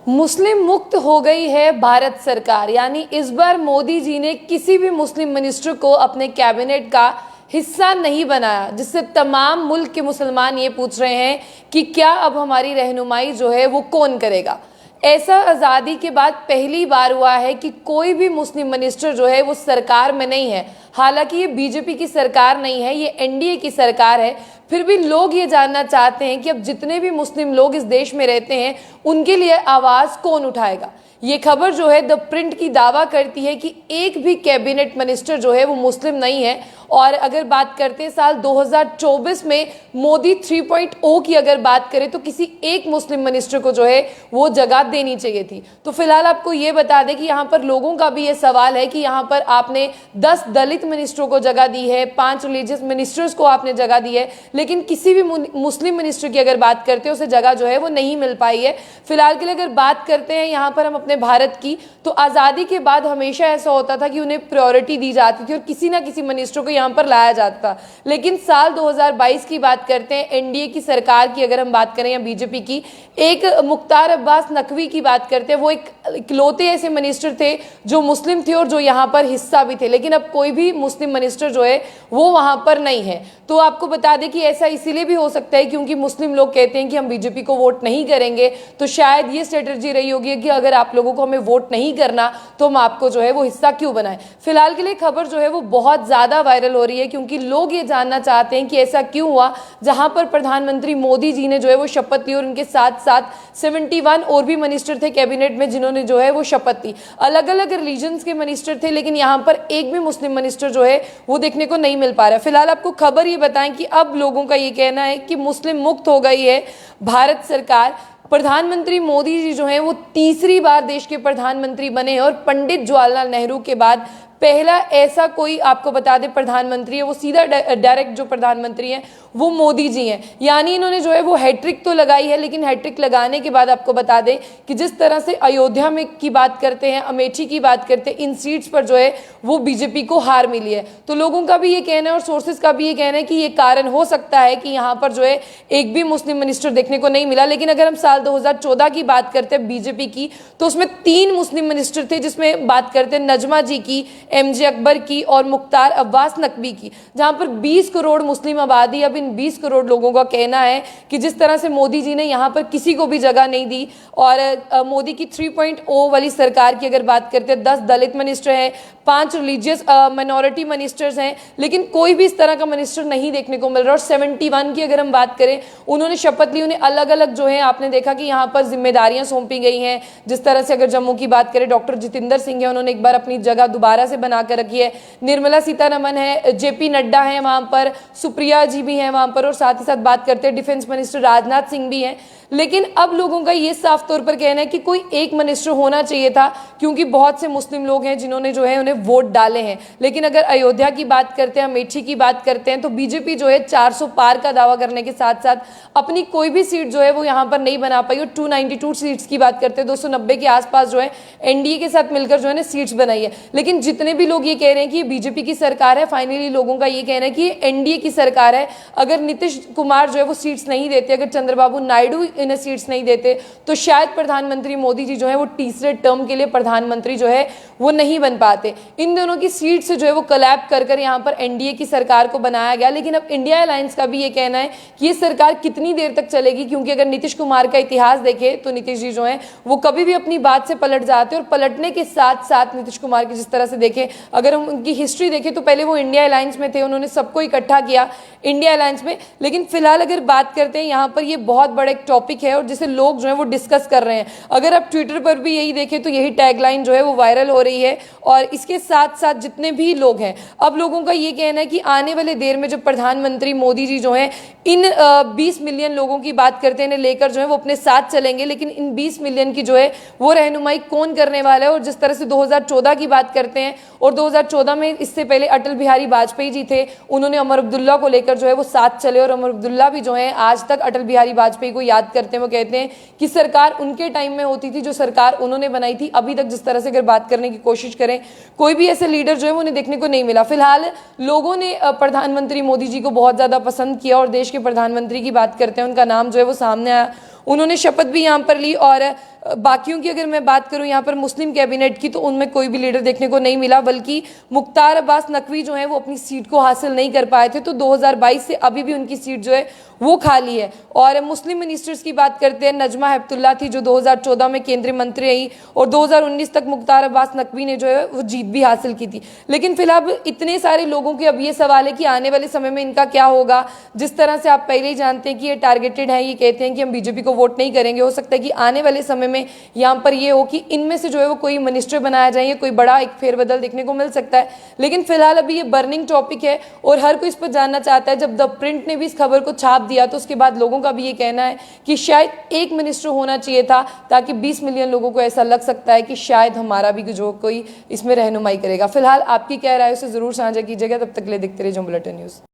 मुस्लिम मुक्त हो गई है भारत सरकार। यानी इस बार मोदी जी ने किसी भी मुस्लिम मिनिस्टर को अपने कैबिनेट का हिस्सा नहीं बनाया, जिससे तमाम मुल्क के मुसलमान ये पूछ रहे हैं कि क्या अब हमारी रहनुमाई जो है वो कौन करेगा। ऐसा आज़ादी के बाद पहली बार हुआ है कि कोई भी मुस्लिम मिनिस्टर जो है वो सरकार में नहीं है। हालांकि ये बीजेपी की सरकार नहीं है, ये एनडीए की सरकार है। फिर भी लोग ये जानना चाहते हैं कि अब जितने भी मुस्लिम लोग इस देश में रहते हैं उनके लिए आवाज़ कौन उठाएगा। ये खबर जो है द प्रिंट की दावा करती है कि एक भी कैबिनेट मिनिस्टर जो है वो मुस्लिम नहीं है। और अगर बात करते हैं साल 2024 में मोदी 3.0 की अगर बात करें तो किसी एक मुस्लिम मिनिस्टर को जो है वो जगह देनी चाहिए थी। तो फिलहाल आपको ये बता दें कि यहाँ पर लोगों का भी ये सवाल है कि यहाँ पर आपने 10 दलित मिनिस्टरों को जगह दी है, 5 रिलीजियस मिनिस्टर्स को आपने जगह दी है, लेकिन किसी भी मुस्लिम मिनिस्टर की अगर बात करते हैं उसे जगह जो है वो नहीं मिल पाई है। फिलहाल के लिए अगर बात करते हैं यहाँ पर हम अपने भारत की, तो आज़ादी के बाद हमेशा ऐसा होता था कि उन्हें प्रायोरिटी दी जाती थी और किसी ना किसी मिनिस्टर को यहाँ पर लाया जाता। लेकिन साल 2022 की बात करते हैं, एनडीए की सरकार की अगर हम बात करें या बीजेपी की, एक मुख्तार अब्बास नकवी की बात करते हैं, वो एक इकलौते ऐसे मिनिस्टर थे जो मुस्लिम थे और जो यहाँ पर हिस्सा भी थे। लेकिन अब कोई भी मुस्लिम मिनिस्टर जो है वो वहाँ पर नहीं है। तो आपको बता दें कि ऐसा इसीलिए भी हो सकता है क्योंकि मुस्लिम लोग कहते हैं कि हम बीजेपी को वोट नहीं करेंगे, तो शायद ये स्ट्रेटजी रही होगी कि अगर आप लोगों को हमें वोट नहीं करना तो हम आपको जो है वो हिस्सा क्यों बनाएं। फिलहाल के लिए खबर जो है वो बहुत ज़्यादा वायरल हो रही है क्योंकि लोग ये जानना चाहते हैं कि ऐसा क्यों हुआ जहां पर प्रधानमंत्री मोदी जी ने जो है वो शपथ ली और उनके साथ साथ 71 और भी मिनिस्टर थे कैबिनेट में जिन्होंने जो है वो शपथ ली। अलग अलग रिलीजन्स के मिनिस्टर थे, लेकिन यहाँ पर एक भी मुस्लिम मिनिस्टर जो है वो देखने को नहीं मिल पा रहा। फिलहाल आपको खबर ये बताएं कि अब लोगों का ये कहना है कि मुस्लिम मुक्त हो गई है भारत सरकार। प्रधानमंत्री मोदी जी जो हैं वो तीसरी बार देश के प्रधानमंत्री बने और पंडित जवाहरलाल नेहरू के बाद पहला ऐसा कोई आपको बता दें प्रधानमंत्री है, वो सीधा डायरेक्ट जो प्रधानमंत्री हैं वो मोदी जी हैं। यानी इन्होंने जो है वो हैट्रिक तो लगाई है, लेकिन हैट्रिक लगाने के बाद आपको बता दें कि जिस तरह से अयोध्या में की बात करते हैं, अमेठी की बात करते हैं, इन सीट्स पर जो है वो बीजेपी को हार मिली है। तो लोगों का भी ये कहना है और सोर्सेज का भी ये कहना है कि ये कारण हो सकता है कि यहाँ पर जो है एक भी मुस्लिम मिनिस्टर देखने को नहीं मिला। लेकिन अगर हम साल 2014 की बात करते हैं बीजेपी की, तो उसमें 3 मुस्लिम मिनिस्टर थे, जिसमें बात करते हैं नजमा जी की, एमजे अकबर की और मुख्तार अब्बास नकवी की, जहां पर 20 करोड़ मुस्लिम आबादी। अब इन 20 करोड़ लोगों का कहना है कि जिस तरह से मोदी जी ने यहां पर किसी को भी जगह नहीं दी और मोदी की 3.0 वाली सरकार की अगर बात करते हैं 10 दलित मिनिस्टर हैं, 5 रिलीजियस माइनॉरिटी मिनिस्टर्स हैं, लेकिन कोई भी इस तरह का मिनिस्टर नहीं देखने को मिल रहा। और 71 की अगर हम बात करें, उन्होंने शपथ ली, उन्हें अलग अलग जो है आपने देखा कि यहाँ पर जिम्मेदारियां सौंपी गई हैं। जिस तरह से अगर जम्मू की बात करें, डॉक्टर जितेंद्र सिंह है, उन्होंने एक बार अपनी जगह दोबारा से बनाकर रखी है। निर्मला सीतारमन है, जेपी नड्डा है वहां पर, सुप्रिया जी भी हैं वहां पर, और साथ ही साथ बात करते हैं डिफेंस मिनिस्टर राजनाथ सिंह भी हैं। लेकिन अब लोगों का ये साफ तौर पर कहना है कि कोई एक मिनिस्टर होना चाहिए था क्योंकि बहुत से मुस्लिम लोग हैं जिन्होंने जो है उन्हें वोट डाले हैं। लेकिन अगर अयोध्या की बात करते हैं, अमेठी की बात करते हैं, तो बीजेपी जो है 400 पार का दावा करने के साथ साथ अपनी कोई भी सीट जो है वो यहाँ पर नहीं बना पाई। और 292 सीट्स की बात करते हैं, 290 के आसपास जो है एनडीए के साथ मिलकर जो है ना सीट्स बनाई है। लेकिन जितने भी लोग ये कह रहे हैं कि ये बीजेपी की सरकार है, फाइनली लोगों का ये कहना है कि ये एनडीए की सरकार है। अगर नीतीश कुमार जो है वो सीट्स नहीं देते, अगर चंद्रबाबू नायडू इन्हें सीट्स नहीं देते, तो शायद प्रधानमंत्री मोदी जी जो है वो तीसरे टर्म के लिए प्रधानमंत्री जो है वो नहीं बन पाते। इन दोनों की सीट से जो है वो कोलैब कर यहाँ पर एनडीए की सरकार को बनाया गया। लेकिन अब इंडिया अलायंस का भी ये कहना है कि ये सरकार कितनी देर तक चलेगी, क्योंकि अगर नीतीश कुमार का इतिहास देखें तो नीतीश जी जो है वो कभी भी अपनी बात से पलट जाते हैं। और पलटने के साथ साथ नीतीश कुमार की जिस तरह से देखें, अगर हम उनकी हिस्ट्री देखें तो पहले वो इंडिया अलायंस में थे, उन्होंने सबको इकट्ठा किया इंडिया अलायंस में। लेकिन फिलहाल अगर बात करते हैं यहाँ पर, ये बहुत बड़ा एक टॉपिक है और जिसे लोग जो है वो डिस्कस कर रहे हैं। अगर आप ट्विटर पर भी यही देखें तो यही टैगलाइन जो है वो वायरल हो रही है। और इसके साथ साथ जितने भी लोग हैं, अब लोगों का ये कहना है कि आने वाले देर में जब प्रधानमंत्री मोदी जी जो हैं इन 20 मिलियन लोगों की बात करते हैं, इन्हें लेकर जो है वो अपने साथ चलेंगे, लेकिन इन 20 मिलियन की जो है वो रहनुमाई कौन करने वाला है। और जिस तरह से 2014 की बात करते हैं, और 2014 में इससे पहले अटल बिहारी वाजपेयी जी थे, उन्होंने उमर अब्दुल्ला को लेकर जो है वो साथ चले। और उमर अब्दुल्ला भी जो है आज तक अटल बिहारी वाजपेयी को याद करते हैं, वो कहते हैं कि सरकार उनके टाइम में होती थी जो सरकार उन्होंने बनाई थी। अभी तक जिस तरह से अगर बात करने की कोशिश करें, कोई भी ऐसे लीडर जो है उन्हें देखने को नहीं मिला। फिलहाल लोगों ने प्रधानमंत्री मोदी जी को बहुत ज़्यादा पसंद किया और देश के प्रधानमंत्री की बात करते हैं, उनका नाम जो है वो सामने आया। उन्होंने शपथ भी यहाँ पर ली और बाकियों की अगर मैं बात करूं यहाँ पर मुस्लिम कैबिनेट की, तो उनमें कोई भी लीडर देखने को नहीं मिला, बल्कि मुख्तार अब्बास नकवी जो है वो अपनी सीट को हासिल नहीं कर पाए थे। तो 2022 से अभी भी उनकी सीट जो है वो खाली है। और मुस्लिम मिनिस्टर्स की बात करते हैं, नजमा हेपतुल्ला थी जो 2014 में केंद्रीय मंत्री रही, और 2019 तक मुख्तार अब्बास नकवी ने जो है वो जीत भी हासिल की थी। लेकिन फिलहाल इतने सारे लोगों के अब ये सवाल है कि आने वाले समय में इनका क्या होगा। जिस तरह से आप पहले ही जानते हैं कि ये टारगेटेड है, ये कहते हैं कि हम बीजेपी को वोट नहीं करेंगे। हो सकता है कि आने वाले समय में यहाँ पर ये हो कि इनमें से जो है वो कोई मिनिस्टर बनाया जाए, कोई बड़ा एक फेरबदल देखने को मिल सकता है। लेकिन फिलहाल अभी ये बर्निंग टॉपिक है और हर कोई इस पर जानना चाहता है। जब द प्रिंट ने भी इस खबर को छाप दिया तो उसके बाद लोगों का भी ये कहना है कि शायद एक मिनिस्टर होना चाहिए था, ताकि 20 मिलियन लोगों को ऐसा लग सकता है कि शायद हमारा भी जो कोई इसमें रहनुमाई करेगा। फिलहाल आपकी क्या राय है उसे जरूर साझा कीजिएगा। तब तक के लिए देखते रहिए जंग बुलेटिन न्यूज़।